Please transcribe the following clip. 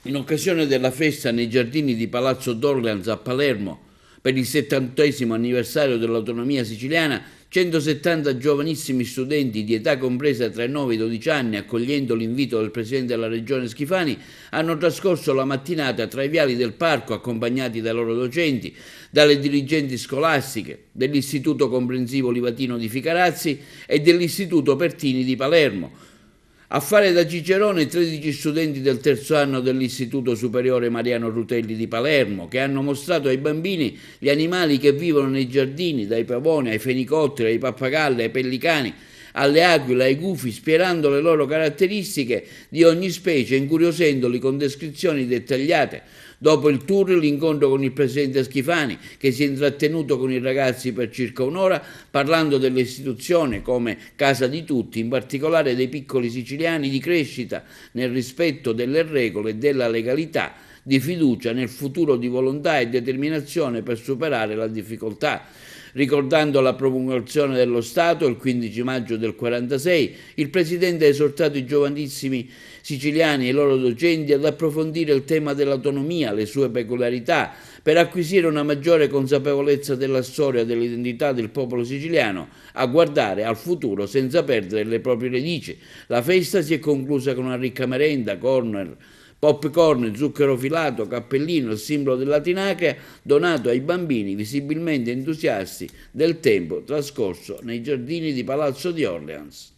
In occasione della festa nei giardini di Palazzo d'Orleans a Palermo, per il 70° anniversario dell'autonomia siciliana, 170 giovanissimi studenti di età compresa tra i 9 e i 12 anni, accogliendo l'invito del Presidente della Regione Schifani, hanno trascorso la mattinata tra i viali del parco accompagnati dai loro docenti, dalle dirigenti scolastiche, dell'Istituto Comprensivo Livatino di Ficarazzi e dell'Istituto Pertini di Palermo. A fare da cicerone 13 studenti del terzo anno dell'Istituto Superiore Mariano Rutelli di Palermo, che hanno mostrato ai bambini gli animali che vivono nei giardini, dai pavoni ai fenicotteri, ai pappagalli, ai pellicani, alle aquile, ai gufi, spiegando le loro caratteristiche di ogni specie, incuriosendoli con descrizioni dettagliate. Dopo il tour, l'incontro con il presidente Schifani, che si è intrattenuto con i ragazzi per circa un'ora, parlando dell'istituzione come casa di tutti, in particolare dei piccoli siciliani, di crescita nel rispetto delle regole e della legalità, di fiducia nel futuro, di volontà e determinazione per superare la difficoltà. Ricordando la promulgazione dello Stato il 15 maggio del 1946, il Presidente ha esortato i giovanissimi siciliani e i loro docenti ad approfondire il tema dell'autonomia, le sue peculiarità, per acquisire una maggiore consapevolezza della storia e dell'identità del popolo siciliano, a guardare al futuro senza perdere le proprie radici. La festa si è conclusa con una ricca merenda, popcorn, zucchero filato, cappellino, il simbolo della Tinacria, donato ai bambini visibilmente entusiasti del tempo trascorso nei giardini di Palazzo di Orleans.